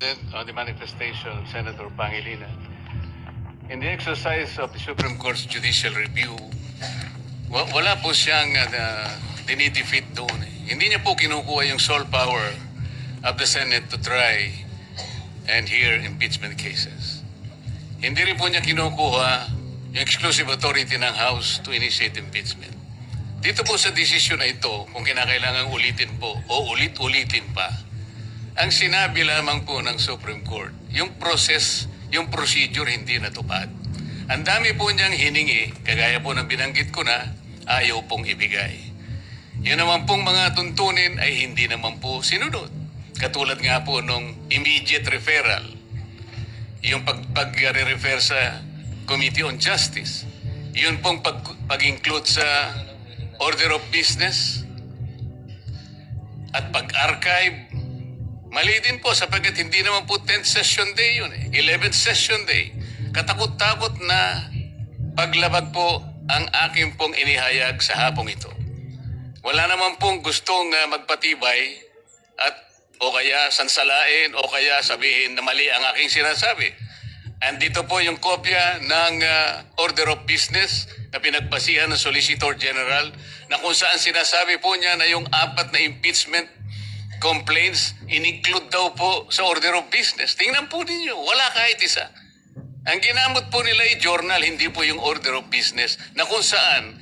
On the manifestation of Senator Pangilinan, in the exercise of the Supreme Court's judicial review, wala po siyang dinidefeat doon. Hindi niya po kinukuha yung sole power of the Senate to try and hear impeachment cases. Hindi rin po niya kinukuha yung exclusive authority ng House to initiate impeachment. Dito po sa desisyon na ito, kung kinakailangan ulitin po o ulit-ulitin pa, ang sinabi lamang po ng Supreme Court, yung process, yung procedure hindi natupad. Ang dami po niyang hiningi, kagaya po ng binanggit ko na, ayaw pong ibigay. Yun naman pong mga tuntunin ay hindi naman po sinunod. Katulad nga po nung immediate referral, yung pag-refer sa Committee on Justice, yun pong pag-include sa order of business at pag-archive. Mali din po sapagkat hindi naman po 10th session day yun 11th session day. Katakot-takot na paglabag po ang aking pong inihayag sa hapong ito. Wala naman pong gustong magpatibay at o kaya sansalain o kaya sabihin na mali ang aking sinasabi. Andito po yung kopya ng order of business na pinagbasihan ng Solicitor General na kung saan sinasabi po niya na yung 4 na impeachment complaints in-include daw po sa order of business. Tingnan po ninyo, wala kahit isa. Ang ginamit po nila ay journal, hindi po yung order of business na kung saan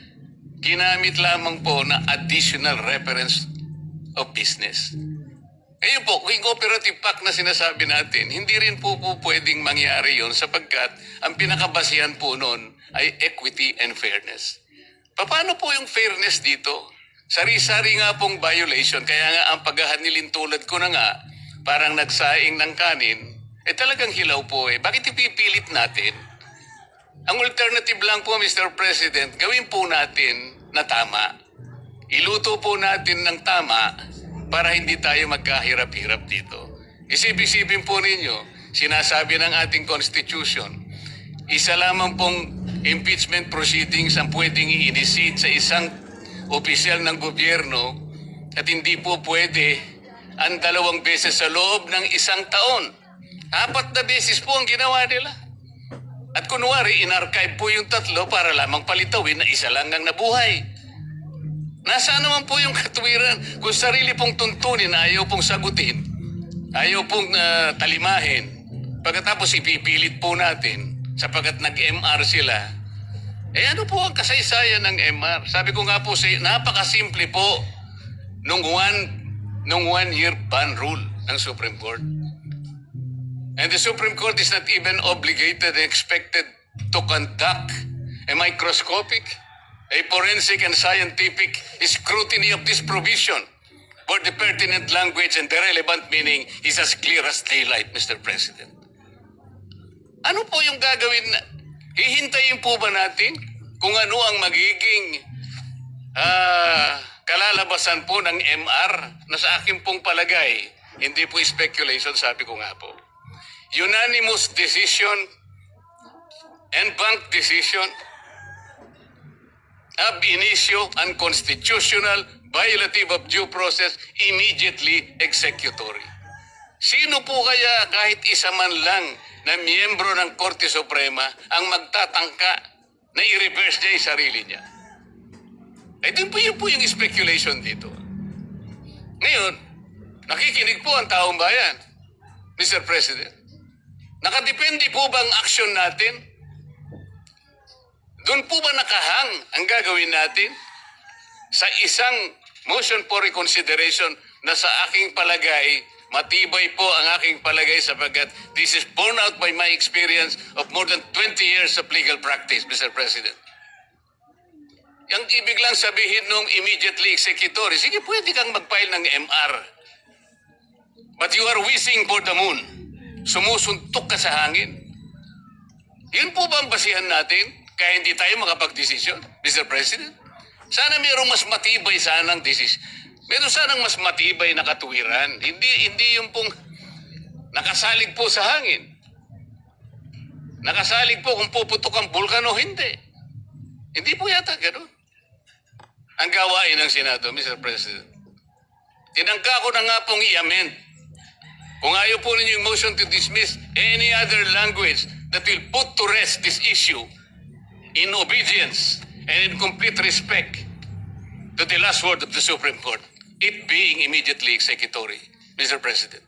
ginamit lamang po na additional reference of business. Ngayon po, kung cooperative pact na sinasabi natin, hindi rin po pwedeng mangyari yon sapagkat ang pinakabasihan po nun ay equity and fairness. Paano po yung fairness dito? Sari-sari nga pong violation, kaya nga ang paghahanilin tulad ko na nga, parang nagsaing ng kanin, talagang hilaw po Bakit ipipilit natin? Ang alternative lang po, Mr. President, gawin po natin na tama. Iluto po natin ng tama para hindi tayo magkahirap-hirap dito. Isip-isipin po ninyo, sinasabi ng ating Constitution, isa lamang pong impeachment proceedings ang pwedeng i-initiate sa isang opisyal ng gobyerno at hindi po pwede ang 2 beses sa loob ng 1 taon. 4 na beses po ang ginawa nila. At kunwari, in-archive po yung 3 para lamang palitawin na isa lang ang nabuhay. Nasaan naman po yung katwiran kung sarili pong tuntunin na ayaw pong sagutin, ayaw pong talimahin. Pagkatapos ipipilit po natin sapagkat nag-MR sila. Ano po ang kasaysayan ng MR? Sabi ko nga po, napakasimple po nung 1-year ban rule ng Supreme Court. And the Supreme Court is not even obligated and expected to conduct a microscopic, a forensic and scientific scrutiny of this provision where the pertinent language and the relevant meaning is as clear as daylight, Mr. President. Ano po yung gagawin na? Hihintayin po ba natin kung ano ang magiging kalalabasan po ng MR na sa akin pong palagay, hindi po speculation, sabi ko nga po. Unanimous decision and bank decision ab initio unconstitutional, violative of due process, immediately executory. Sino po kaya kahit isa man lang na miyembro ng Korte Suprema ang magtatangka na i-reverse niya yung sarili niya? Doon po yung speculation dito. Ngayon, nakikinig po ang taong bayan, Mr. President. Nakadepende po ba ang aksyon natin? Doon po ba nakahang ang gagawin natin sa isang motion for reconsideration na sa aking palagay, matibay po ang aking palagay sapagkat this is borne out by my experience of more than 20 years of legal practice, Mr. President. Yang ibig lang sabihin nung immediately executory, sige, pwede kang mag-file ng MR. But you are wishing for the moon. Sumusuntok ka sa hangin. Yun po ba ang basihan natin kaya hindi tayo makapag-desisyon, Mr. President? Sana mayroong mas matibay sanang desisyon. Meron sanang mas matibay na katuwiran. Hindi yung pong nakasalig po sa hangin. Nakasalig po kung puputok ang bulkan o hindi. Hindi po yata gano'n ang gawain ng Senado, Mr. President. Tinangka ko na nga pong i-amend Kung ayaw po ninyo yung motion to dismiss, any other language that will put to rest this issue in obedience and in complete respect to the last word of the Supreme Court, it being immediately executory, Mr. President.